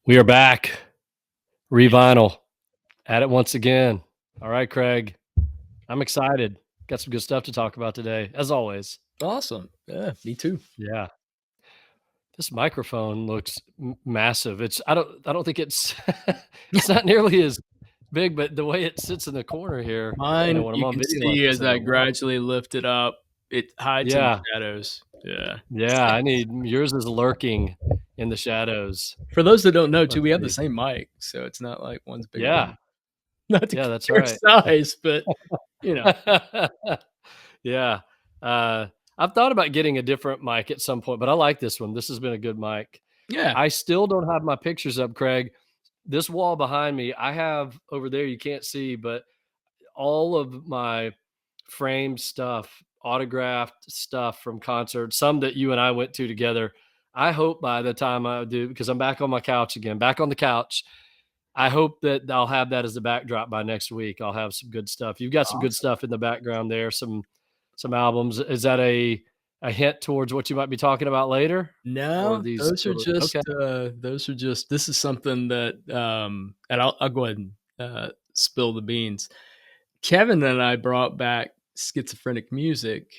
We are back. Revinyl at it once again. All right, Craig. I'm excited. Got some good stuff to talk about today, as always. Awesome. Yeah, me too. Yeah. This microphone looks massive. I don't think it's it's not nearly as big, but the way it sits in the corner here, Mine, when I'm you on can video like see this, as I I go, whoa. gradually lift it up, it hides in the Yeah. shadows. Yeah. Yeah. I need yours is lurking in the shadows. For those that don't know, too, Let's we have the see. same mic, so it's not like one's bigger Yeah. than not to Yeah, that's compare right. size, but you know. Yeah. Uh, I've thought about getting a different mic at some point, but I like this one. This has been a good mic. Yeah. I still don't have my pictures up, Craig. This wall behind me, I have over there, you can't see, but all of my framed stuff, autographed stuff from concerts, some that you and I went to together. I hope by the time I do, because I'm back on my couch again, back on the couch, I hope that I'll have that as the backdrop by next week. I'll have some good stuff. You've got some good Awesome. stuff in the background there, some albums. Is that a hint towards what you might be talking about later? Or No, these sort of okay. those are just this is something that and I'll go ahead and spill the beans. Kevin and I brought back schizophrenic music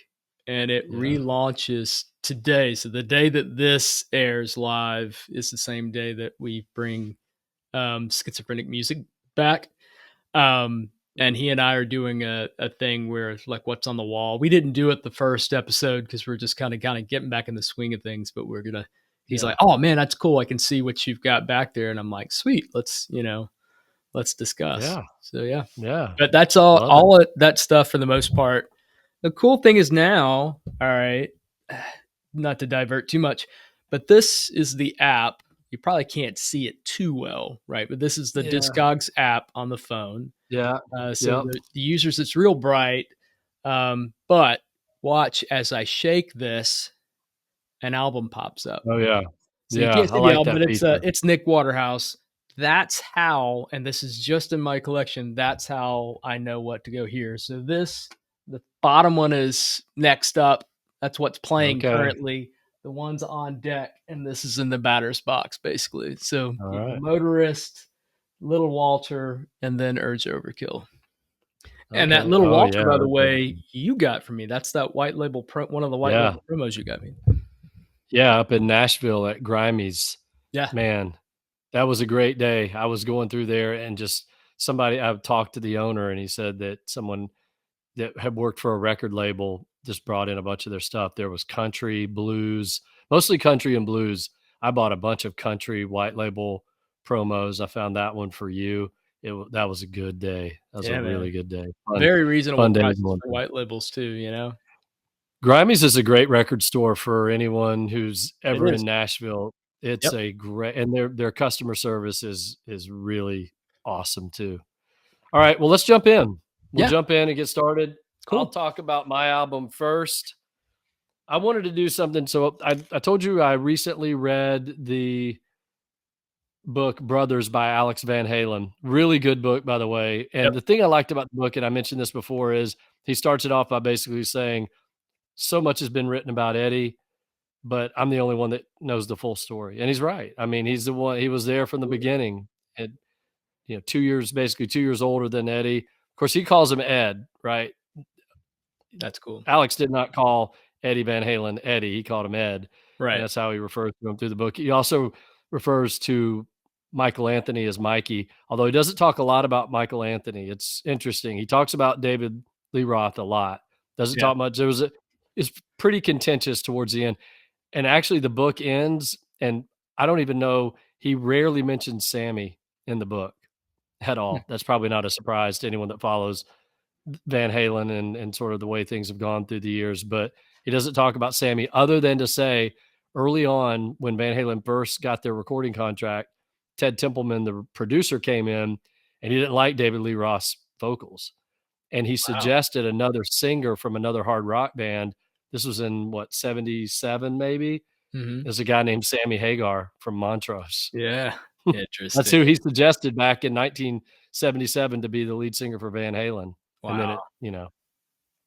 and it Yeah. relaunches today. So the day that this airs live is the same day that we bring schizophrenic music back. And he and I are doing a thing where it's like what's on the wall. We didn't do it the first episode because we're just kind of getting back in the swing of things, but we're gonna he's Yeah. like, oh man, that's cool. I can see what you've got back there. And I'm like, sweet, let's discuss. Yeah. So yeah. Yeah. But that's Love it. that stuff for the most part. The cool thing is now, all right, not to divert too much, but this is the app. You probably can't see it too well, right? But this is the Yeah. Discogs app on the phone. Yeah. So Yep. the users, it's real bright. But watch as I shake this, an album pops up. Oh yeah. So you Yeah. can't I see the like album, that but feature. it's Nick Waterhouse. That's how, and this is just in my collection. That's how I know what to go here. So the bottom one is next up. That's what's playing Okay. currently. The one's on deck, and this is in the batter's box, basically. So All you know, right. Motorist, Little Walter, and then Urge Overkill. And that Okay. Little Oh Walter, yeah. by the way, you got from me. That's that white label one of the white Yeah. label promos you got me. Yeah. Up in Nashville at Grimey's. Yeah. Man, that was a great day. I was going through there and just I've talked to the owner and he said that someone that had worked for a record label just brought in a bunch of their stuff. There was country, blues, mostly country and blues. I bought a bunch of country white label promos. I found that one for you. That was a good day. That was a Yeah, man. really good day. Very reasonable Fun day prices going for through. white labels too, you know? Grimey's is a great record store for anyone who's It ever in is. Nashville. It's Yep. a great and their customer service is really awesome too. All right, well, let's jump in. We'll Yeah, jump in and get started. I'll cool. talk about my album first. I wanted to do something. So I told you I recently read the book Brothers by Alex Van Halen. Really good book, by the way. And Yep. the thing I liked about the book, and I mentioned this before, is he starts it off by basically saying, so much has been written about Eddie, but I'm the only one that knows the full story. And he's right. I mean, he's the one, he was there from the Absolutely. beginning. And 2 years, basically 2 years older than Eddie. Of course, he calls him Ed, right? That's cool. Alex did not call Eddie Van Halen Eddie. He called him Ed, and Right. that's how he refers to him through the book. He also refers to Michael Anthony as Mikey, although he doesn't talk a lot about Michael Anthony. It's interesting. He talks about David Lee Roth a lot. Doesn't Yeah. talk much. It's pretty contentious towards the end. And actually the book ends, and I don't even know, he rarely mentions Sammy in the book at Hmm. all. That's probably not a surprise to anyone that follows Van Halen and sort of the way things have gone through the years, but he doesn't talk about Sammy other than to say early on when Van Halen first got their recording contract, Ted Templeman, the producer, came in and he didn't like David Lee Roth's vocals. And he Wow. suggested another singer from another hard rock band. This was in what, 77 maybe? Mhm. There's a guy named Sammy Hagar from Montrose. Yeah. That's Interesting. who he suggested back in 1977 to be the lead singer for Van Halen. And then Wow.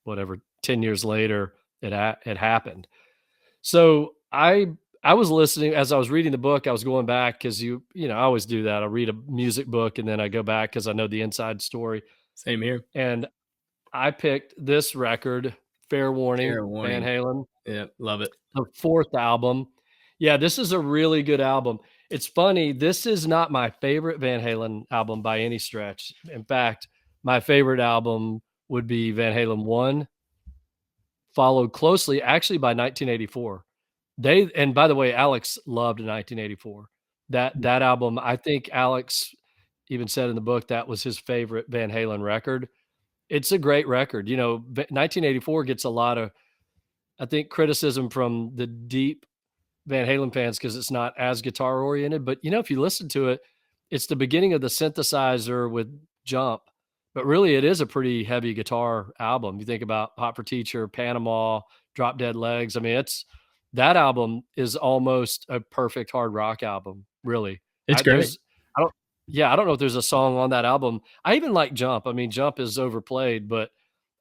whatever, 10 years later, it happened. So I was listening as I was reading the book. I was going back because I always do that. I read a music book and then I go back because I know the inside story. Same here. And I picked this record, Fair Warning, Fair Van warning. Halen, Yeah, love it. the fourth album. Yeah, this is a really good album. It's funny, this is not my favorite Van Halen album by any stretch. In fact, my favorite album would be Van Halen 1, followed closely actually by 1984. And by the way, Alex loved 1984. That album, I think Alex even said in the book that was his favorite Van Halen record. It's a great record. 1984 gets a lot of, I think, criticism from the deep Van Halen fans because it's not as guitar oriented. But if you listen to it, it's the beginning of the synthesizer with Jump. But really, it is a pretty heavy guitar album. You think about Hot for Teacher, Panama, Drop Dead Legs. I mean, that album is almost a perfect hard rock album. Really, It's great. I don't, yeah, I don't know if there's a song on that album. I even like Jump. I mean, Jump is overplayed, but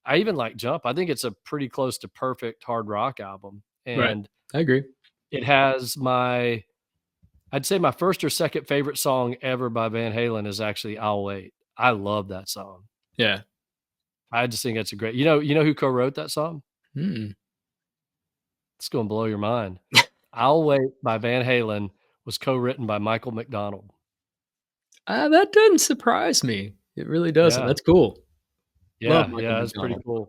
I even like Jump. I think it's a pretty close to perfect hard rock album. Right. And I agree. it has I'd say my first or second favorite song ever by Van Halen is actually I'll Wait. I love that song. Yeah. I just think it's a great, who co-wrote that song? Mm. It's going to blow your mind. I'll Wait by Van Halen was co-written by Michael McDonald. That doesn't surprise me. It really doesn't. Yeah. That's cool. Love Yeah. Michael Yeah. That's pretty McDonald.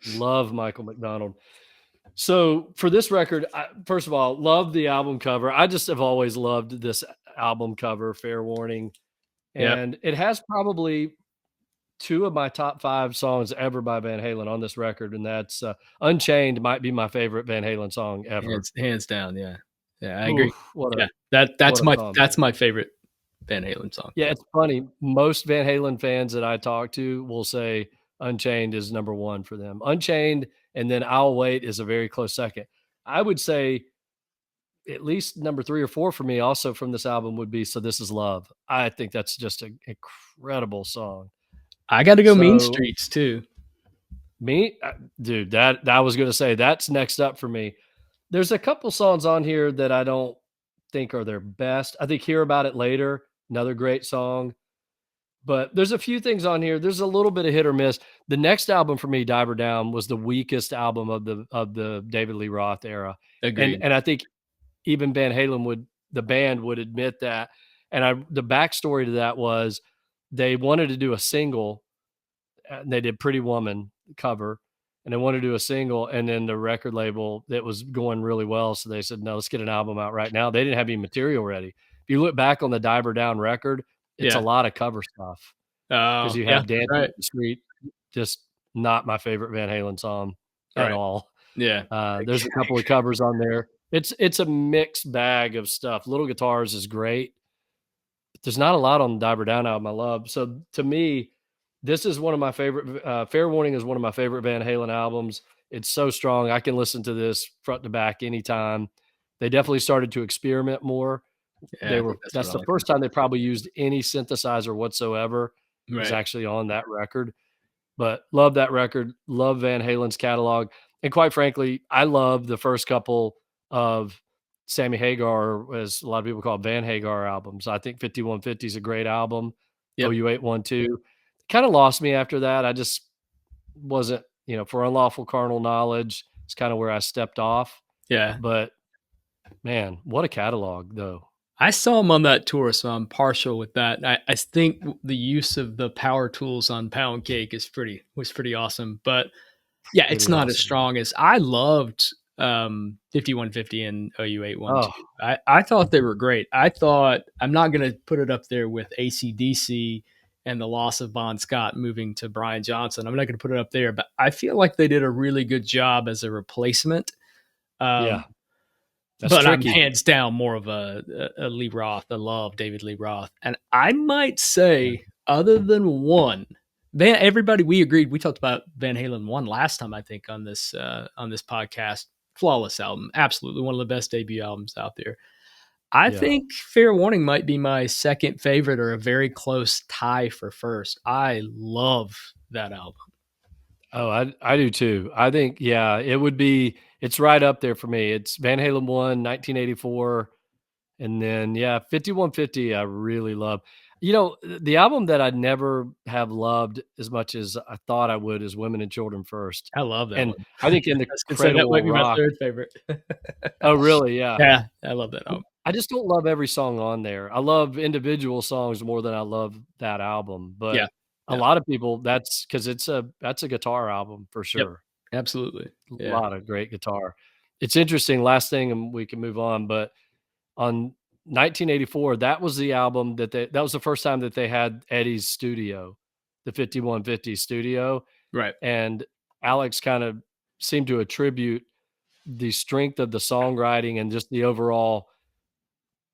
cool. Love Michael McDonald. So for this record, first of all, love the album cover. I just have always loved this album cover, Fair Warning. Yep. And it has probably two of my top 5 songs ever by Van Halen on this record, and that's Unchained might be my favorite Van Halen song ever. Hands down. Yeah. Yeah, I agree. Oof, Yeah. what That's a my song. that's my favorite Van Halen song. Yeah, it's funny. Most Van Halen fans that I talk to will say Unchained is number 1 for them. Unchained, and then I'll Wait is a very close second. I would say at least number 3 or 4 for me also from this album would be So This Is Love. I think that's just an incredible song. I got to go Mean So Streets too. me, dude, that I was gonna say that's next up for me. There's a couple songs on here that I don't think are their best. I think Hear About It Later, another great song. But there's a few things on here. There's a little bit of hit or miss. The next album for me, Diver Down, was the weakest album of the David Lee Roth era. And Agreed. and I think even Van Halen the band would admit that. And the backstory to that was they wanted to do a single, and they did Pretty Woman cover, and they wanted to do a single, and then the record label that was going really well, so they said, "No, let's get an album out right now." They didn't have any material ready. If you look back on the Diver Down record, it's a Yeah. lot of cover stuff because Oh, you yeah. have Dancing Right. in the Street, just not my favorite Van Halen song at Right. all. Yeah. There's a couple of covers on there. It's a mixed bag of stuff. Little Guitars is great. There's not a lot on the Diver Down album I love. So to me, this is one of my favorite. Fair Warning is one of my favorite Van Halen albums. It's so strong. I can listen to this front to back anytime. They definitely started to experiment more. Yeah, I think that's what That's I the like. first time they probably used any synthesizer whatsoever is Right. actually on that record. But love that record. Love Van Halen's catalog. And quite frankly, I love the first couple of Sammy Hagar, as a lot of people call it, Van Hagar albums. I think 5150 is a great album. Yep. OU812 kind of lost me after that. I just wasn't, for Unlawful Carnal Knowledge, it's kind of where I stepped off. Yeah. But man, what a catalog, though. I saw him on that tour, so I'm partial with that. I think the use of the power tools on Pound Cake was pretty awesome. But yeah, it's Pretty not as awesome. strong as I loved 5150 and OU812. Oh, I thought they were great. I thought I'm not gonna put it up there with ACDC and the loss of Bon Scott moving to Brian Johnson. I'm not gonna put it up there, but I feel like they did a really good job as a replacement. yeah. That's But I'm tricky. hands down more of a Lee Roth. I love David Lee Roth. And I might say, other than one, everybody, we agreed. We talked about Van Halen 1 last time, I think, on this podcast. Flawless album. Absolutely one of the best debut albums out there. I Yeah. think Fair Warning might be my second favorite or a very close tie for first. I love that album. Oh, I do too. I think, yeah, it would be it's right up there for me. It's Van Halen 1, 1984, and then, yeah, 5150 I really love. You know, the album that I never have loved as much as I thought I would is Women and Children First. I love that And one. I think in I the was gonna say that Cradle might Will be my Rock. third favorite. Oh, really? Yeah. Yeah, I love that album. I just don't love every song on there. I love individual songs more than I love that album, but Yeah, a yeah, lot of people, that's a guitar album for yep, sure. absolutely. A Yeah, lot of great guitar. It's interesting, last thing and we can move on, but on 1984, that was the album that was the first time that they had Eddie's studio, the 5150 studio, right. and Alex kind of seemed to attribute the strength of the songwriting and just the overall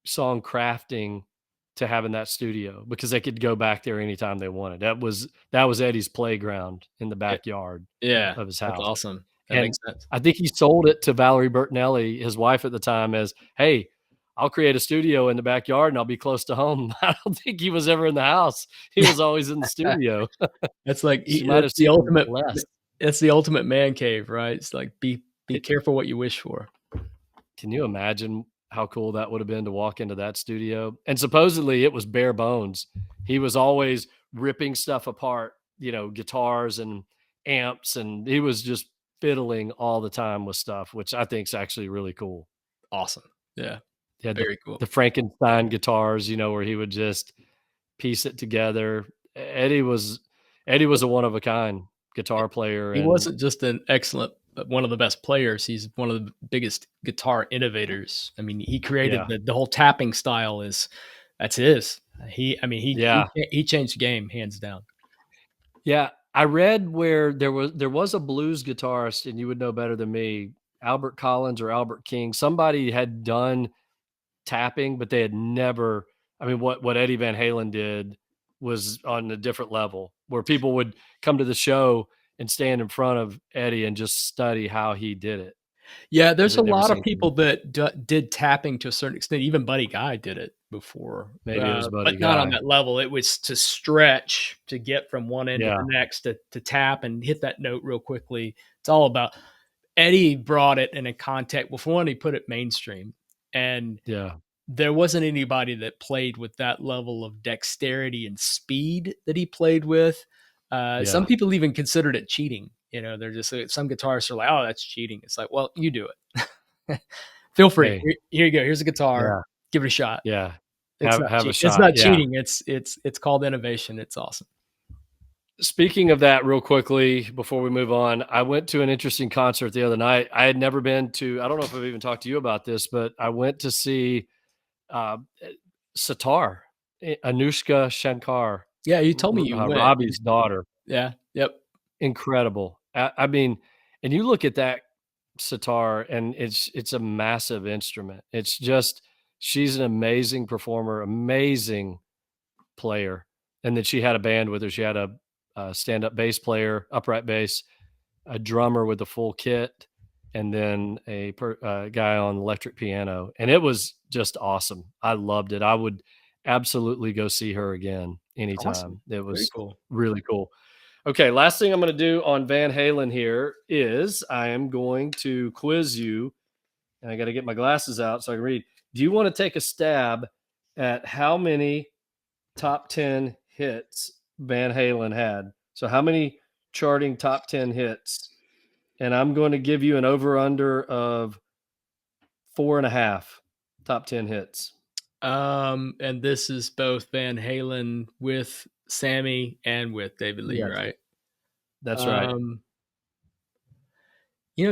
song crafting to having that studio because they could go back there anytime they wanted. That was Eddie's playground in the Yeah, backyard yeah, of his that's house. awesome. That And makes sense. I think he sold it to Valerie Bertinelli, his wife at the time, as, "Hey, I'll create a studio in the backyard and I'll be close to home." I don't think he was ever in the house. He was always in the studio. That's like She might have the seen him ultimate less. that's the ultimate man cave, right? It's like be careful what you wish for. Can you imagine how cool that would have been to walk into that studio? And supposedly it was bare bones. He was always ripping stuff apart, guitars and amps, and he was just fiddling all the time with stuff, which I think is actually really cool. Awesome. Yeah, He had the, very cool. the Frankenstein guitars, where he would just piece it together. Eddie was a one of a kind guitar player, He and wasn't just an excellent one of the best players, he's one of the biggest guitar innovators. I mean, he created yeah, the whole tapping style is that's his. I mean, yeah. he changed the game hands down. Yeah, I read where there was a blues guitarist, and you would know better than me, Albert Collins or Albert King. Somebody had done tapping, but they had never. I mean, what Eddie Van Halen did was on a different level, where people would come to the show and stand in front of Eddie and just study how he did it Yeah, because there's a they'd never lot of seen people him. that did tapping to a certain extent. Even Buddy Guy did it before, Maybe it was Buddy but not on Guy. that level. It was to stretch to get from one end to the Yeah, next to tap and hit that note real quickly. It's all about Eddie brought it in a context. Well, for one, he put it mainstream, and yeah, there wasn't anybody that played with that level of dexterity and speed that he played with. Some yeah. people even considered it cheating. You know, they're just some guitarists are like, "Oh, that's cheating." It's like, well, you do it. Feel free. Hey, Here you go. Here's a guitar. yeah, Give it a shot. yeah. It's Have not have a cheat. It's shot. not Yeah. cheating. It's called innovation. It's awesome. Speaking of that, real quickly before we move on, I went to an interesting concert the other night. I had never been to. I don't know if I've even talked to you about this, but I went to see uh, Sitar, Anushka Shankar, Yeah, you told me you went. Robbie's daughter. Yeah. Yep. Incredible. I mean, and you look at that sitar, and it's a massive instrument. It's just she's an amazing performer, amazing player. And then she had a band with her. She had a stand-up bass player, upright bass, a drummer with the full kit, and then a guy on electric piano. And it was just awesome. I loved it. I would absolutely go see her again Awesome. anytime. It Very was cool. really cool. Okay, last thing I'm going to do on Van Halen here is I am going to quiz you, and I got to get my glasses out so I can read. Do you want to take a stab at how many top 10 hits Van Halen had? So, how many charting top 10 hits? And I'm going to give you an over under of 4.5 top 10 hits. And this is both Van Halen with Sammy and with David Lee, Yes, right? that's right. Um,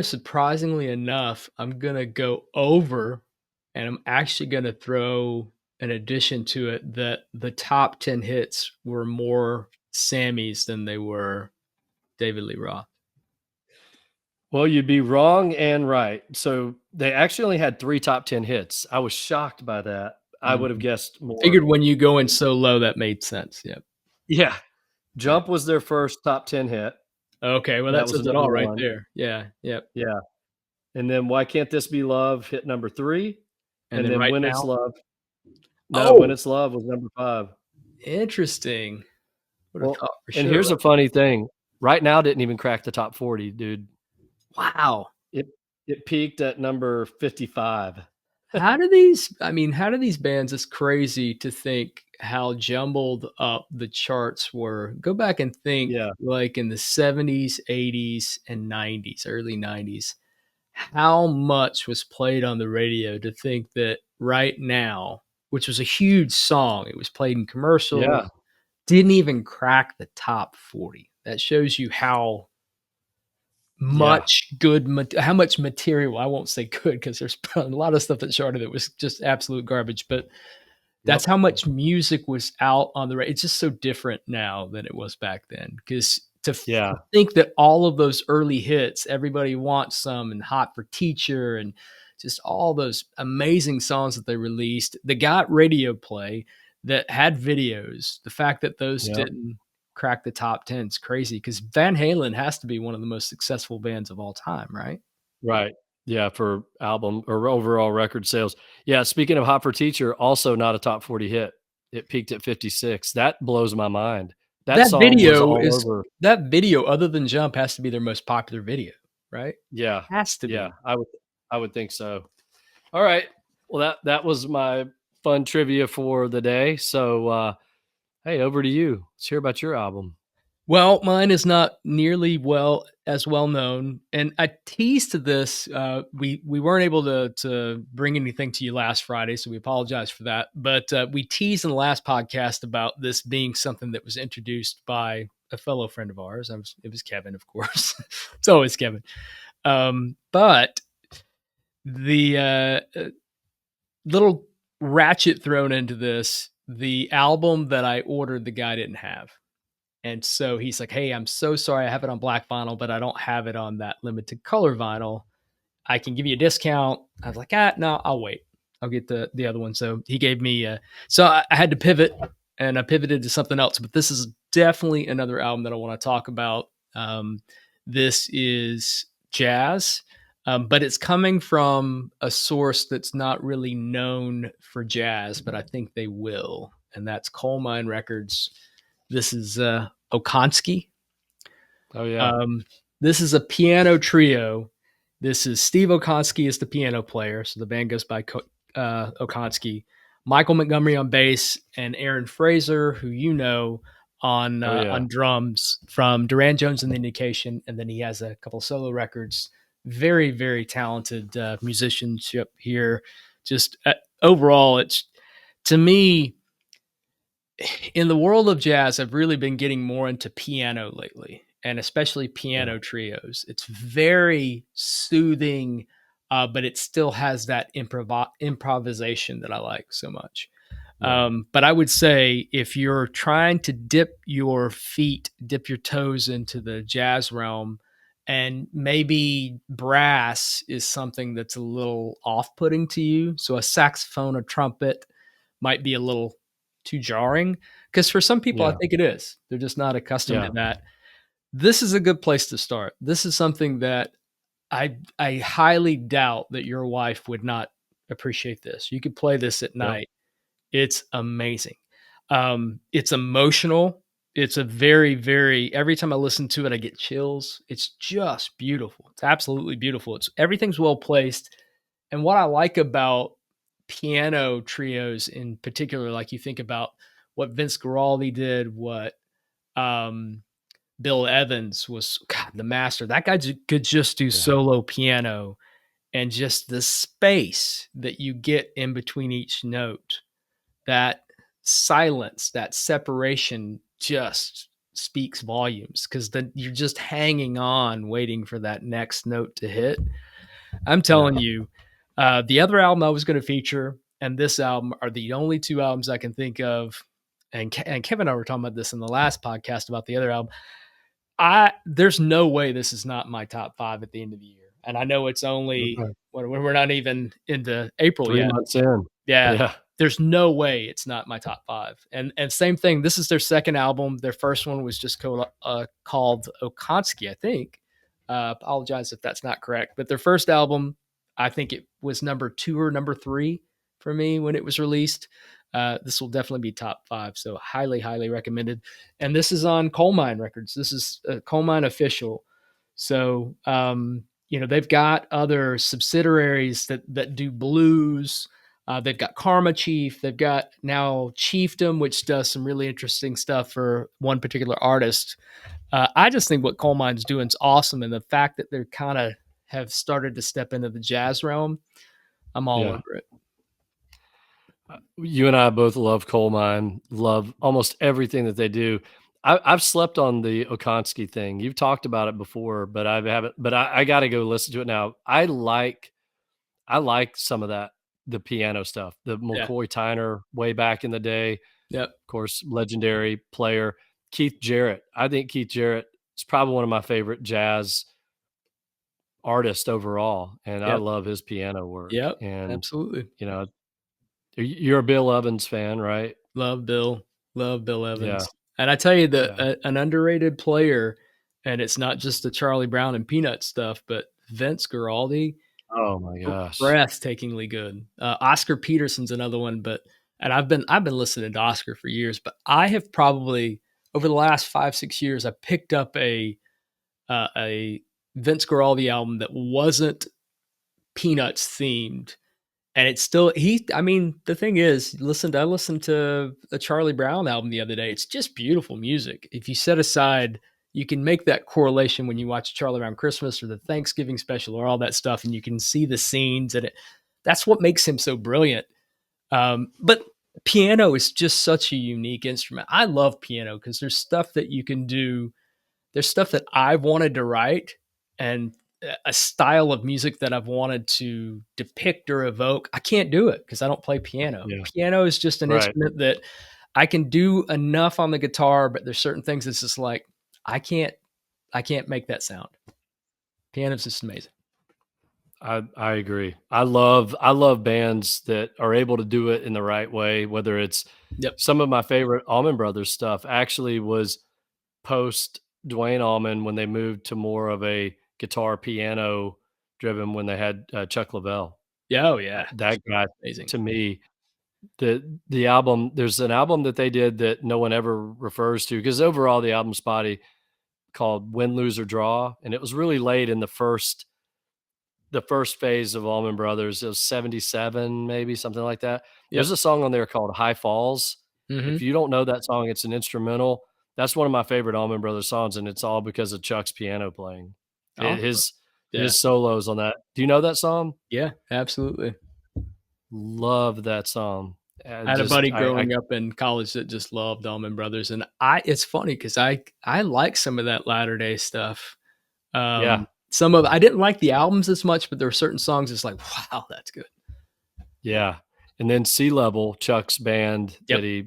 surprisingly enough, I'm gonna go over, and I'm actually gonna throw an addition to it that the top 10 hits were more Sammys than they were David Lee Roth. Well, you'd be wrong and right. So they actually only had 3 top 10 hits. I was shocked by that. I would have Mhm. guessed more. Figured when you go in so low, that made sense. Yep. Yeah. Yeah. Jump was their first top 10 hit. Okay, well, That that was says it number all right 1. there. Yeah, yep. Yeah. And then Why Can't This Be Love hit number 3. And And then then Right When It's Now. Love. No, When Oh, It's Love was number 5. interesting. Would have Well, thought for and sure here's a Right funny thing. Right Now didn't even crack the top 40, dude. Wow. It It peaked at number 55. How do these bands, it's crazy to think how jumbled up the charts were. Go back and think Yeah, like in the 70s, 80s, and 90s, early 90s, how much was played on the radio to think that right now, which was a huge song, it was played in commercials, yeah, didn't even crack the top 40. That shows you yeah. how much material, I won't say good because there's a lot of stuff that charted that was just absolute garbage, but that's Yep. how much music was out on the radio. It's just so different now than it was back then. Because to Yeah, think that all of those early hits, Everybody Wants Some and Hot for Teacher, and just all those amazing songs that they released that got radio play, that had videos, the fact that those yep. didn't crack the top 10 is crazy because Van Halen has to be one of the most successful bands of all time, right? Right. Yeah, for album or overall record sales. Yeah, speaking of Hot for Teacher, also not a top 40 hit. It peaked at 56. That blows my mind. That That song was video all is over. that video, other than Jump, has to be their most popular video, right? Yeah. Has to Yeah, be. I would think so. All right. Well, that was my fun trivia for the day. So, hey, over to you. Let's hear about your album. Well, mine is not nearly well known, and I teased to this. We weren't able to bring anything to you last Friday, so we apologize for that. But we teased in the last podcast about this being something that was introduced by a fellow friend of ours. It was Kevin, of course. It's always Kevin. But the little ratchet thrown into this, the album that I ordered, the guy didn't have. And so he's like, "Hey, I'm so sorry. I have it on black vinyl, but I don't have it on that limited color vinyl. I can give you a discount." I was like, no, I'll wait. I'll get the other one." So he gave me, so I had to pivot, and I pivoted to something else. But this is definitely another album that I want to talk about. This is jazz, but it's coming from a source that's not really known for jazz, but I think they will. And that's Coal Mine Records. This is Okonski. Oh yeah. Um, this is a piano trio. This is Steve Okonski is the piano player, so the band goes by Okonski. Michael Montgomery on bass, and Aaron Fraser, who you know, Oh yeah. on drums from Duran Jones and the Indication, and then he has a couple solo records. Very very talented musicianship here. Just overall, it's to me in the world of jazz, I've really been getting more into piano lately, and especially Yeah. piano trios. It's very soothing, but it still has that improvisation that I like so much. Yeah. But I would say if you're trying to dip your toes into the jazz realm, and maybe brass is something that's a little off putting to you, so a saxophone or trumpet might be a little too jarring. Because for some people, I Yeah. think it is. They're just not accustomed to Yeah. that. This is a good place to start. This is something that I highly doubt that your wife would not appreciate this. You could play this at Yep. night. It's amazing. It's emotional. It's a very, very, every time I listen to it, I get chills. It's just beautiful. It's absolutely beautiful. It's everything's well placed. And what I like about piano trios in particular, like you think about what Vince Guaraldi did, what um, Bill Evans was, God, the master. That guy could just do Yeah. solo piano, and just the space that you get in between each note, that silence, that separation just speaks volumes because then you're just hanging on, waiting for that next note to hit. I'm Yeah. telling you, the other album I was going to feature and this album are the only two albums I can think of. And Kevin and I were talking about this in the last podcast about the other album. There's no way this is not my top five at the end of the year. And I know it's only Okay. when we're not even into April 3 yet. months in. Yeah, Yeah. there's no way it's not my top five. And same thing. This is their second album. Their first one was just called Okonski, I think. Apologize if that's not correct, but their first album, I think it was number 2 or number 3 for me when it was released. This will definitely be top 5, so highly, highly recommended. And this is on Coal Mine Records. This is Coal Mine official. So they've got other subsidiaries that do blues. They've got Karma Chief. They've got now Chiefdom, which does some really interesting stuff for one particular artist. I just think what Coal Mine's doing is awesome, and the fact that they're kind of have started to step into the jazz realm, I'm all Yeah. over it. You and I both love Coal Mine, love almost everything that they do. I've slept on the Okonski thing. You've talked about it before, but I haven't. But I got to go listen to it now. I like some of that, the piano stuff, the Yeah. McCoy Tyner way back in the day. Yep. Of course, legendary player Keith Jarrett. I think Keith Jarrett is probably one of my favorite jazz artists overall, and I Yep. love his piano work. Yep. And Absolutely. you know, you're a Bill Evans fan, right? Love Bill. Love Bill Yeah, Evans. And I tell you that yeah. an underrated player, and it's not just the Charlie Brown and Peanut stuff, but Vince Guaraldi, Oh my gosh. breathtakingly good. Oscar Peterson's another one, and I've been listening to Oscar for years, but I have probably over the last 5-6 years I picked up a Vince Guaraldi album that wasn't Peanuts themed, and it's still he. I mean, the thing is, I listened to a Charlie Brown album the other day. It's just beautiful music. If you set aside, you can make that correlation when you watch Charlie Brown Christmas or the Thanksgiving special or all that stuff, and you can see the scenes and it. That's what makes him so brilliant. But piano is just such a unique instrument. I love piano because there's stuff that you can do. There's stuff that I've wanted to write and a style of music that I've wanted to depict or evoke. I can't do it because I don't play piano. Yeah, Piano is just an right. instrument that I can do enough on the guitar, but there's certain things that's just like I can't I can't make that sound. Piano's just amazing. I agree. I love bands that are able to do it in the right way, whether it's Yep. some of my favorite Allman Brothers stuff actually was post Dwayne Allman when they moved to more of a guitar piano driven when they had Chuck Leavell. Yeah, oh yeah. That guy Amazing. to me, the album, there's an album that they did that no one ever refers to because overall the album's spotty, called Win, Lose or Draw, and it was really late in the first phase of Allman Brothers. It was 77, maybe something like that. Yep. There's a song on there called High Falls. Mhm. If you don't know that song, it's an instrumental. That's one of my favorite Allman Brothers songs, and it's all because of Chuck's piano playing. It, Awesome. his Yeah. his solos on that. Do you know that song? Yeah, absolutely. Love that song. I had a buddy I growing up in college that just loved Allman Brothers, and it's funny because I like some of that latter day stuff. yeah, Some of I didn't like the albums as much, but there were certain songs it's like, wow, that's good. yeah. And then Sea Level, Chuck's band Yep. that he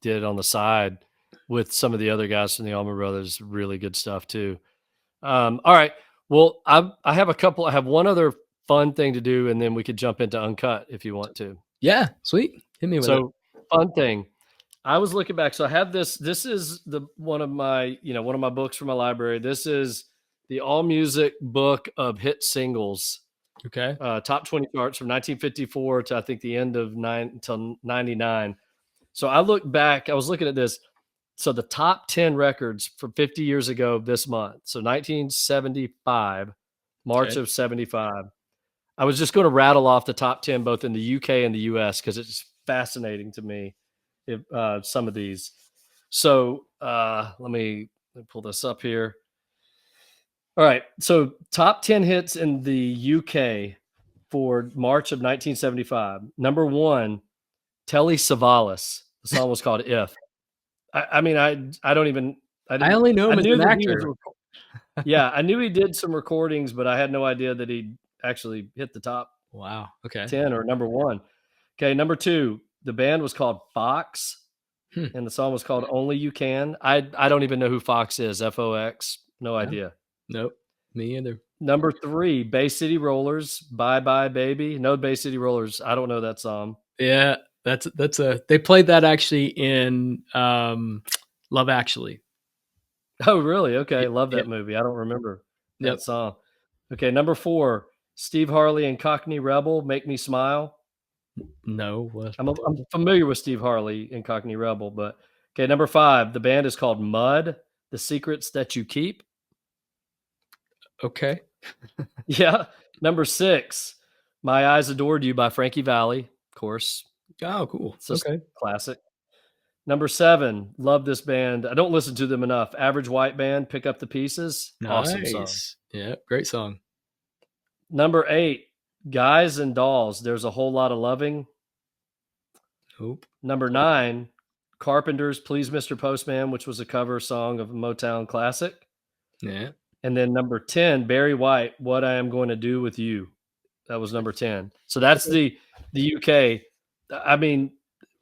did on the side with some of the other guys from the Allman Brothers, really good stuff too. All right. Well, I have a couple. I have one other fun thing to do, and then we could jump into Uncut if you want to. Yeah, sweet. Hit me with it. So, fun thing. I was looking back. So I have this. This is the one of my books from my library. This is the All Music Book of Hit Singles, Okay. top 20 charts from 1954 to I think the end of nine until 99. So I look back. I was looking at this. So the top 10 records from 50 years ago this month. So 1975, March Okay. of 75. I was just going to rattle off the top 10 both in the UK and the US because it's fascinating to me if some of these. So let me pull this up here. All right. So top 10 hits in the UK for March of 1975. Number one, Telly Savalas. The song was called If. I mean, I don't even I I didn't only know I him as knew an that he was actor. yeah, I knew he did some recordings, but I had no idea that he actually hit the top Wow. Okay. 10 or number 1. Okay, number 2, the band was called Fox, Hmm. and the song was called Only You Can. I don't even know who Fox is, Fox, no No. idea. Nope. Me either. Number 3, Bay City Rollers, Bye Bye Baby. No Bay City Rollers, I don't know that song. Yeah, that's a they played that actually in Love Actually. Oh, really? Y Okay, love Yep. that movie. I don't remember that Yep. song. Okay, number 4, Steve Harley and Cockney Rebel, Make Me Smile. No, what? I'm familiar with Steve Harley and Cockney Rebel, but okay, number 5, the band is called Mud, The Secrets That You Keep. Okay. Yeah. Number 6, My Eyes Adored You by Frankie Valli, of course. Oh, cool. It's just Okay. classic. Number 7, love this band. I don't listen to them enough. Average White Band, Pick Up the Pieces. Awesome song. Nice. Yeah, great song. Number 8, Guys and Dolls, There's a Whole Lot of Loving. Hope. Number 9, Carpenters, Please Mr. Postman, which was a cover song of a Motown classic. Yeah. And then number 10, Barry White, What I Am Going to Do with You. That was number 10. So that's Okay. the UK. I mean,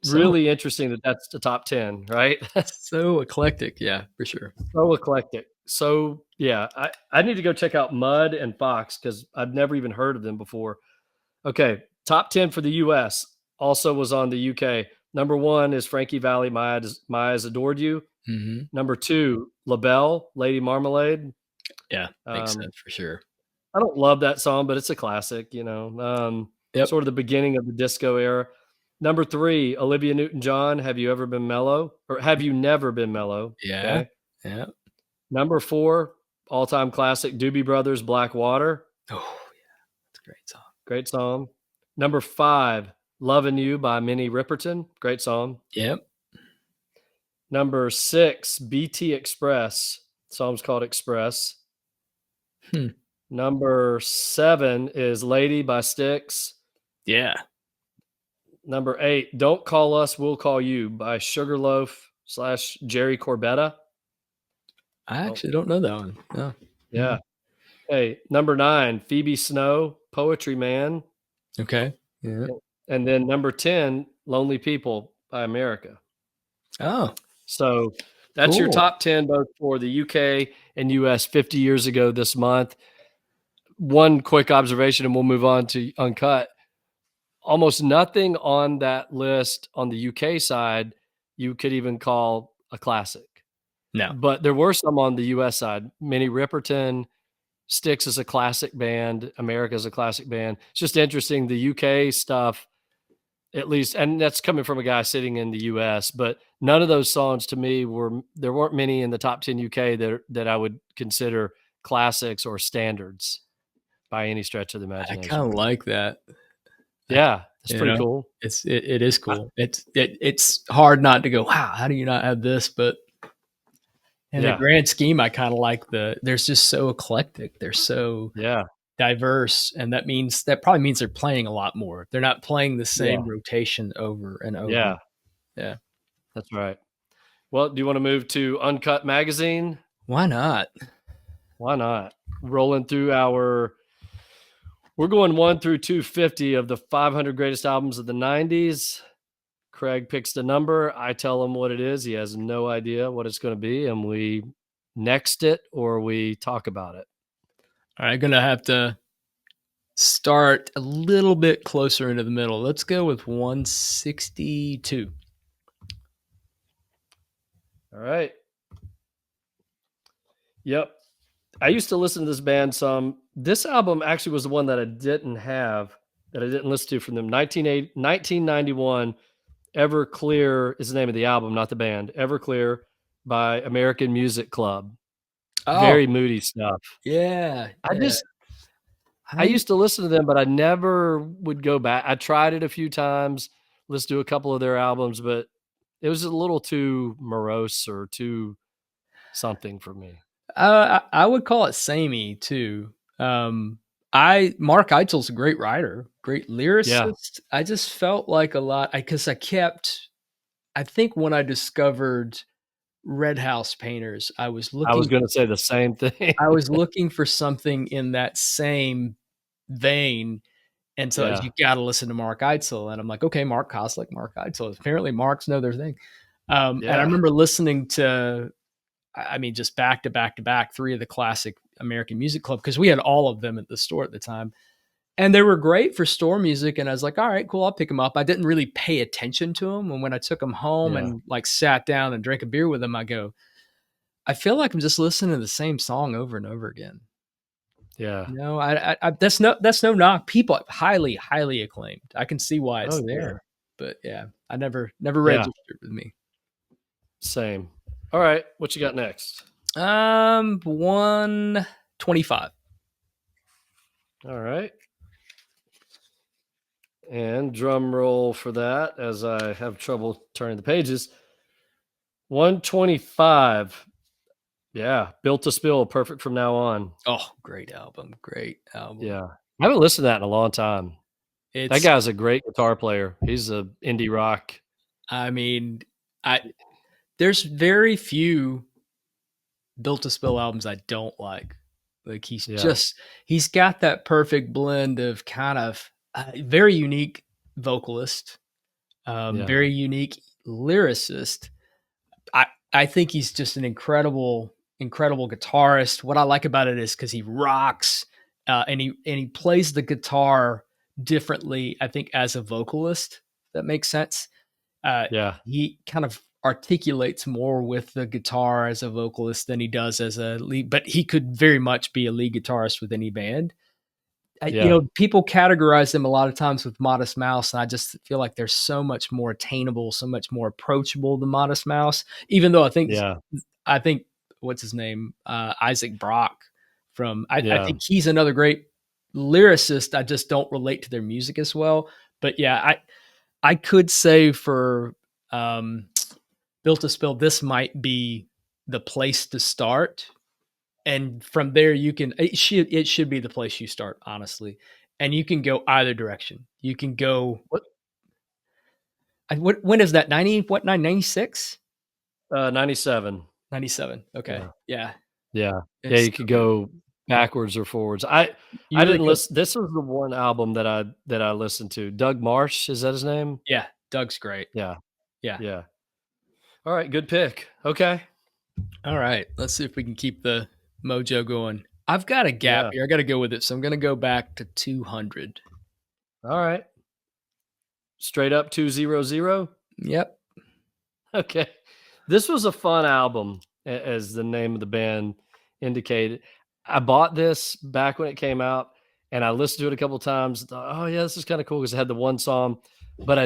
So really interesting that that's the top 10, right? so eclectic. Yeah, for sure. So eclectic. So yeah, I need to go check out Mud and Fox because I've never even heard of them before. Okay, top 10 for the US also was on the UK. Number 1 is Frankie Valli, My Eyes Adored You. Hmm. Number 2, LaBelle, Lady Marmalade. Yeah, makes Um, sense for sure. I don't love that song, but it's a classic, Yep. sort of the beginning of the disco era. Number 3, Olivia Newton-John, Have You Ever Been Mellow? Or Have You Never Been Mellow? Yeah. Okay. Yeah. Number 4, all-time classic, Doobie Brothers, Black Water. Oh, yeah. It's a great song. Great song. Number 5, Lovin' You by Minnie Riperton. Great song. Yep. Number 6, BT Express. Song's called Express. Hmm. Number 7 is Lady by Styx. Yeah. Number 8, Don't Call Us, We'll Call You by Sugarloaf / Jerry Corbetta. I Oh, actually don't know that one. No. yeah. Mhm. Hey, number 9, Phoebe Snow, Poetry Man. Okay. Yeah. And then number 10, Lonely People by America. Oh, So that's your cool. top 10, both for the UK and US 50 years ago this month. One quick observation, and we'll move on to Uncut. Almost nothing on that list on the UK side you could even call a classic. No. But there were some on the US side. Minnie Riperton, Styx is a classic band, America is a classic band. It's just interesting, the UK stuff, at least, and that's coming from a guy sitting in the US, but none of those songs to me there weren't many in the top 10 UK that I would consider classics or standards by any stretch of the I imagination. kinda like that. I Yeah, it's you pretty know, cool. it is I cool. It's hard not to go, "Wow, how do you not have this?" But in the Yeah, grand scheme, I kinda like there's just so eclectic. They're so yeah, diverse, and that probably means they're playing a lot more. They're not playing the yeah, same rotation over and over. yeah, Yeah. that's right. Well, do you wanna move to Uncut Magazine? Why not? Why not? Rolling through we're going 1 through 250 of the 500 greatest albums of the '90s. Craig picks the number. I tell him what it is. He has no idea what it's gonna be, and we next it or we talk about it. Alright, gonna have to start a little bit closer into the middle. Let's go with 162. All right. Yep. I used to listen to this band some. This album actually was the one that I didn't listen to from them. 1991, Everclear is the name of the album, not the band. Everclear by American Music Club. Oh, Very moody stuff. yeah, I yeah. just I I used to listen to them, but I never would go back. I tried it a few times, listened to a couple of their albums, but it was a little too morose or too something for me. I would call it samey too. I Mark Eitzel's a great writer, great Yeah, lyricist. I just felt like a lot because I think when I discovered Red House Painters, I was gonna say the same thing. I was looking for something in that same vein. And so Yeah, you got to listen to Mark Eitzel. And I'm like, okay, Mark Koslick, Mark Eitzel. Apparently, Marks know their thing. And I yeah, remember listening to, I mean, just back to back to back, three of the classic American Music Club, because we had all of them at the store at the time. And they were great for store music. And I was like, all right, cool, I'll pick them up. I didn't really pay attention to them. And when I took them home yeah, and like sat down and drank a beer with them, I go, I feel like I'm just listening to the same song over and over again. yeah. No, that's no knock. People highly, highly acclaimed. I can see why Oh, it's yeah, there, but yeah, I never yeah, registered with me. same. All right, what you got next? 125. All right. And drum roll for that as I have trouble turning the pages. 125. Yeah. Built to Spill. Perfect from now on. Oh, great album. Great album. Yeah. I haven't listened to that in a long time. That It's guy's a great guitar player. He's a indie rock. I mean, I there's very few Built to Spill albums I don't like. Like Yeah. he's got that perfect blend of kind of very unique vocalist, Yeah. very unique lyricist. I I think he's just an incredible guitarist. What I like about it is because he rocks, and he plays the guitar differently. I think as a vocalist, that makes sense. Uh, Yeah. he kind of articulates more with the guitar as a vocalist than he does as a lead, but he could very much be a lead guitarist with any band. Yeah. People categorize them a lot of times with Modest Mouse, and I just feel like they're so much more attainable, so much more approachable than Modest Mouse. Even though Yeah. I think what's his name, Isaac Brock I Yeah. think he's another great lyricist. I just don't relate to their music as well. But yeah, I could say for um, Built to Spill, this might be the place to start, and from there you can it should be the place you start, honestly, and you can go either direction. You can go What? when is that 90 what 96 97. 97 okay, Yeah. yeah, Yeah. Yeah. it's You so could good. go backwards or forwards. I You really didn't could. listen. This was the one album that I listened to. Doug Marsh. Is that his name? Yeah, Doug's great. Yeah. Yeah. Yeah. All right. Good pick. Okay. All right, let's see if we can keep the mojo going. I've got a gap Yeah. here. I got to go with it, so I'm going to go back to 200. All right. Straight up 200. Yep. Okay. This was a fun album, as the name of the band indicated. I bought this back when it came out, and I listened to it a couple times. Thought, oh yeah, this is kind of cool because it had the one song, but I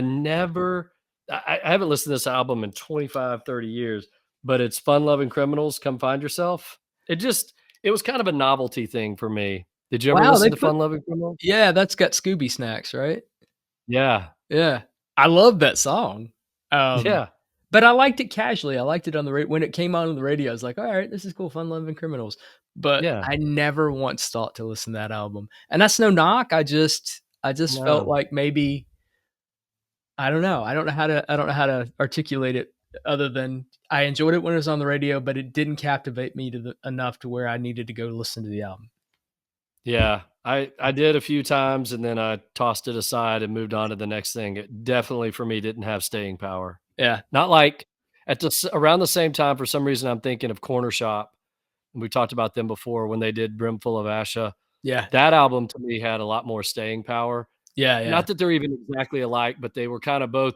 haven't listened to this album in 25, 30 years. But it's Fun Loving Criminals. Come Find Yourself. It was kind of a novelty thing for me. Did you ever Wow, listen to Fun Loving Criminals? yeah, that's got Scooby Snacks, right? Yeah, Yeah. I love that song. Um, yeah, but I liked it casually. I liked it on the when it came on the radio. I was like, "All right, this is cool, Fun Loving Criminals." But yeah. I never once thought to listen to that album. And that's no knock. I just felt No, like maybe I don't know. I don't know how to articulate it other than I enjoyed it when it was on the radio, but it didn't captivate me enough to where I needed to go listen to the album. yeah, I did a few times, and then I tossed it aside and moved on to the next thing. It definitely, for me, didn't have staying power. Yeah. Not like around the same time, for some reason, I'm thinking of Corner Shop. We talked about them before when they did Brimful of Asha. Yeah. That album to me had a lot more staying power. Yeah, yeah. Not that they're even exactly alike, but they were kind of both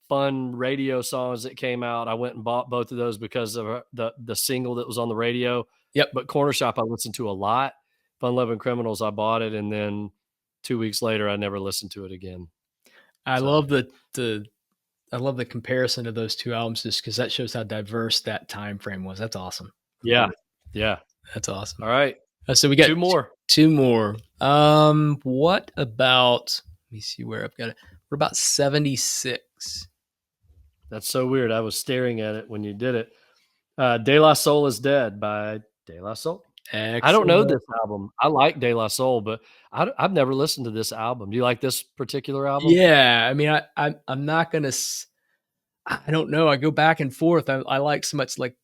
fun radio songs that came out. I went and bought both of those because of the single that was on the radio. Yep. But Corner Shop I listened to a lot. Fun Loving Criminals, I bought it, and then 2 weeks later, I never listened to it again. I So, love the I love the comparison of those two albums just because that shows how diverse that time frame was. That's awesome. I yeah, love it. yeah. That's awesome. All right, So we got 2 more. two more. What about? Let me see where I've got it. We're about 76. That's so weird. I was staring at it when you did it. De La Soul is Dead by De La Soul. I don't know Excellent. this album. I like De La Soul, but I've never listened to this album. Do you like this particular album? Yeah, I mean, I'm not gonna. I don't know. I go back and forth. I like so much like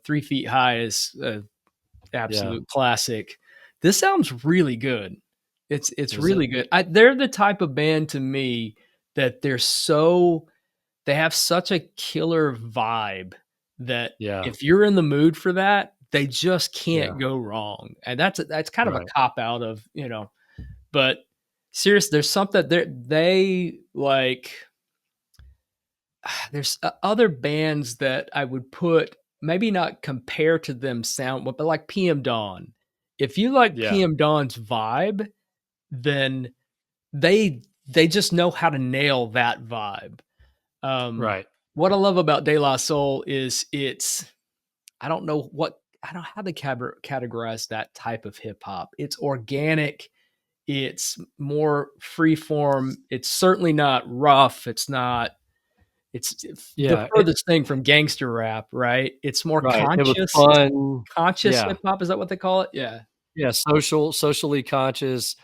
3 Feet High is Yeah, absolute classic. This album's really good. It's is it? really good. They're the type of band to me that they have such a killer vibe that Yeah, if you're in the mood for that, they just yeah, can't go wrong. And that's kind of a right. cop out of. But serious, there's something they like. There's other bands that I would put maybe not compare to them sound, but like PM Dawn. If you like Yeah, PM Dawn's vibe, then they just know how to nail that vibe. Um, right. what I love about De La Soul is I don't know how to categorize that type of hip hop. It's organic. It's more freeform. It's certainly not rough. It's the Yeah, furthest thing from gangster rap, right? It's more right. It was fun. conscious Yeah. hip hop. Is that what they call it? Yeah. Yeah, socially conscious,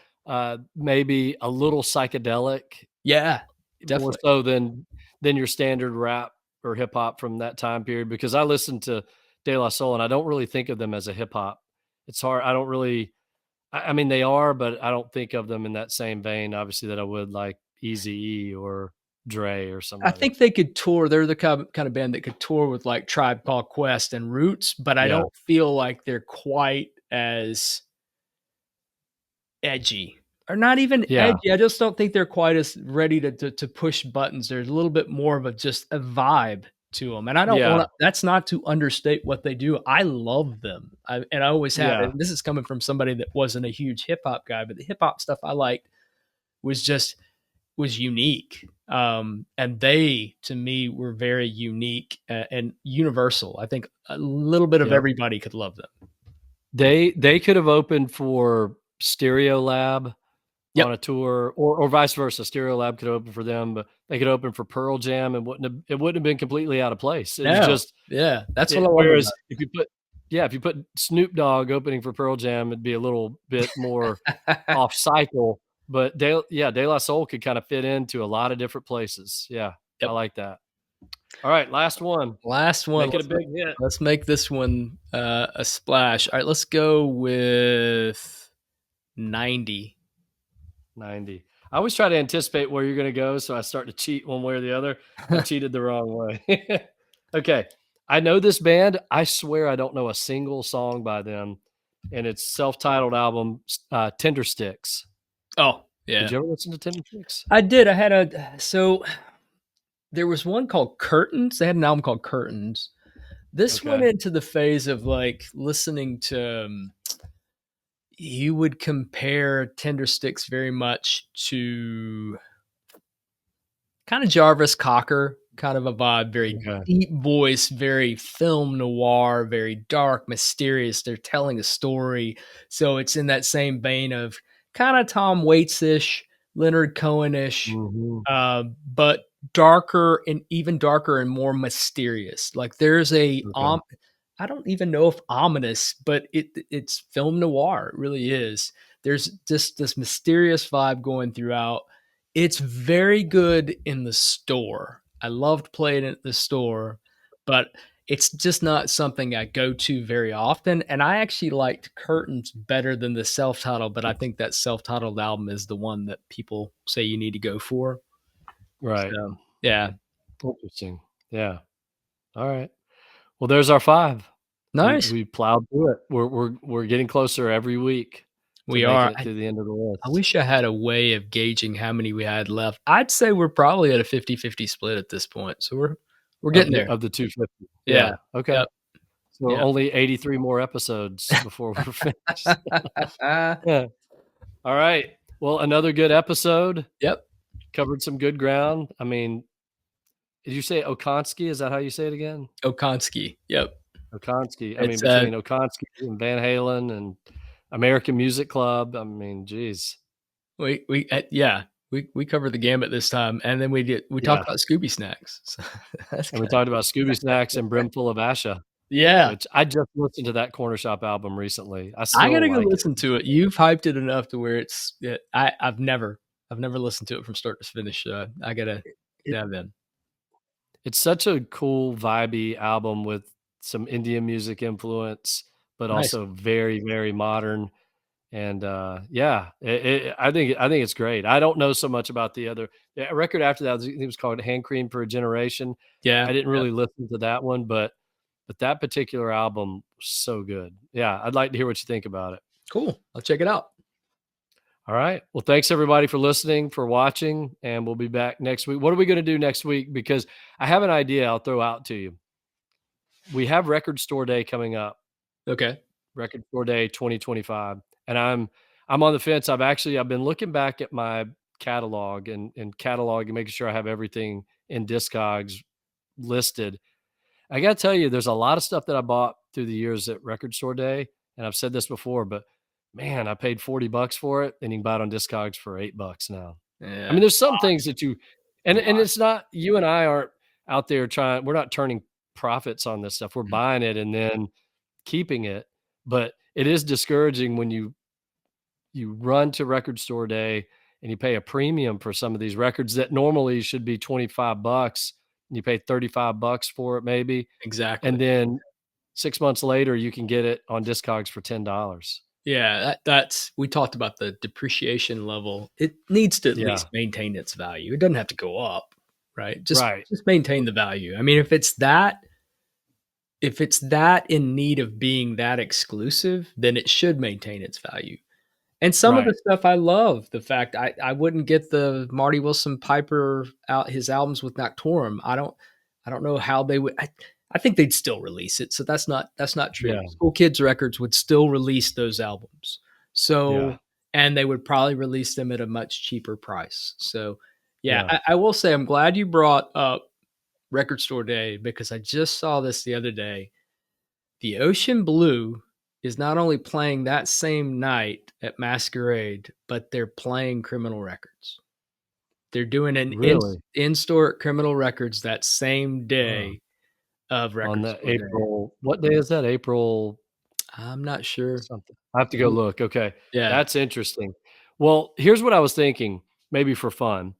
maybe a little psychedelic, Yeah, more definitely. so than your standard rap or hip hop from that time period, because I listen to De La Soul, and I don't really think of them as a hip hop. It's hard. I don't really I mean, they are, but I don't think of them in that same vein, obviously, that I would like Eazy-E or Dre or I somebody. think they could tour. They're the kind of band that could tour with like Tribe Called Quest and Roots, but I Yeah. don't feel like they're quite as edgy, or not even Yeah. edgy. I just don't think they're quite as ready to push buttons. There's a little bit more of a just a vibe to them, and I don't Yeah. wanna that's not to understate what they do. I love them, and I always have, Yeah. and this is coming from somebody that wasn't a huge hip hop guy, but the hip hop stuff I liked was just was unique. And they, to me, were very unique and universal. I think a little bit of Yep. everybody could love them. They could have opened for Stereolab on Yep. a tour, or vice versa. Stereolab could open for them, but they could open for Pearl Jam and it wouldn't have been completely out of place. It was No. just Yeah. That's what it I love whereas about if you put Snoop Dogg opening for Pearl Jam, it'd be a little bit more it. off cycle, but De La Soul could kinda fit into a lot of different places. Yeah, I Yep. like that. Alright, last one. Last one. Make it a big hit. Let's make this one a splash. All right, let's go with 90. 90. I always try to anticipate where you're gonna go, so I start to cheat one way or the other. I cheated the wrong way. Okay, I know this band. I swear I don't know a single song by them, and it's self-titled album, Tender Sticks. Oh, yeah. Did you ever listen to Tender Sticks? I did. I had a so there was one called Curtains. They had an album called Curtains. This went Okay. into the phase of like listening to you would compare Tender Sticks very much to kind of Jarvis Cocker kind of a vibe, very Okay. deep voice, very film noir, very dark, mysterious. They're telling a story. So it's in that same vein of kind of Tom Waits-ish, Leonard Cohen-ish, Mhm. but darker and even darker and more mysterious. Like there's a Okay. I don't even know if ominous, but it's film noir. It really is. There's just this mysterious vibe going throughout. It's very good in the store. I loved playing it at the store, but it's just not something I go to very often. And I actually liked Curtains better than the self-titled, but I think that self-titled album is the one that people say you need to go for. Right. So yeah, Interesting. Yeah. Alright. Well, there's our 5. nice. We plowed through it. We're getting closer every week to We making are. it to the end of the I list. wish I had a way of gauging how many we had left. I'd say we're probably at a 50-50 split at this point. So we're getting there. Of the 250. Yeah. Yeah, okay. Yep. So Yep. only 83 more episodes before we're finished. Yeah. Alright. Well, another good episode. Yep. Covered some good ground. I mean, did you say Okonski? Is that how you say it again? Okonski. Yep. Okonski. I mean, It's between Okonski and Van Halen and American Music Club, I mean, geez. yeah, we covered the gamut this time, and then we talked Yeah. about Scooby Snacks. So that's And we good. talked about Scooby Snacks and Brimful of Asha, Yeah. which I just listened to that Corner Shop album recently. I I still gotta go like it. listen to it. You've hyped it enough to where I've never listened to it from start to finish. So I gotta It dive in. it's such a cool vibey album with some Indian music influence, but Nice. also very, very modern. And, yeah, I think it's great. I don't know so much about the record after that, it was called Hand Cream for a Generation. Yeah. I didn't Yep. really listen to that one, but that particular album was so good. Yeah, I'd like to hear what you think about it. Cool. I'll check it out. All right. Well, thanks everybody for listening, for watching, and we'll be back next week. What are we gonna do next week? Because I have an idea I'll throw out to you. We have Record Store Day coming up. Okay. Record Store Day 2025, and I'm on the fence. I've been looking back at my catalog and catalog and making sure I have everything in Discogs listed. I gotta tell you, there's a lot of stuff that I bought through the years at Record Store Day, and I've said this before, but man, I paid $40 for it, and you can buy it on Discogs for $8 now. I Yeah, mean, there's some things that you a and lot. it's not you and I aren't out there we're not turning profits on this stuff. We're Mm, buying it and then keeping it, but it is discouraging when you run to record store day and you pay a premium for some of these records that normally should be $25 and you pay $35 for it maybe, exactly. and then 6 months later you can get it on Discogs for $10. Yeah, that's we talked about the depreciation level. It needs to at Yeah, least maintain its value. It doesn't have to go up, right? Just right. just maintain the value. I mean, if it's that in need of being that exclusive, then it should maintain its value. And some of the Right. stuff I love, the fact I wouldn't get the Marty Wilson Piper out his albums with Noctorum. I don't know how they would I think they'd still release it. So that's not true. Yeah, School Kids Records would still release those albums. yeah. So and they would probably release them at a much cheaper price. So yeah, Yeah. I will say I'm glad you brought up Record Store Day because I just saw this the other day. The Ocean Blue is not only playing that same night at Masquerade, but they're playing Criminal Records. They're doing an Really? in-store at Criminal Records that same Huh. day of On Record the Store Day. April what day is that? April I'm not sure. something. I have to go look. Okay. Yeah. That's interesting. Well, here's what I was thinking, maybe for fun.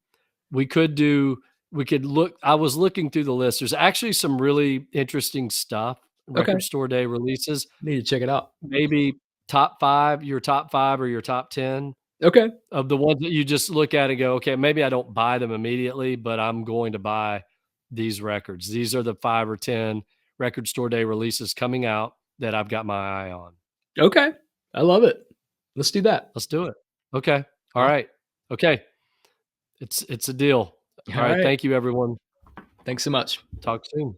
We could do we could look I was looking through the list. There's actually some really interesting stuff, Okay. record store day releases. Need to check it out. Maybe top 5, your top 5 or your top 10 Okay. of the ones that you just look at and go, "Okay, maybe I don't buy them immediately, but I'm going to buy these records. These are the 5 or 10 record store day releases coming out that I've got my eye on." Okay. I love it. Let's do that. Let's do it. Okay. All Awesome. right. Okay. It's a deal. All All right. right. Thank you, everyone. Thanks so much. Talk soon.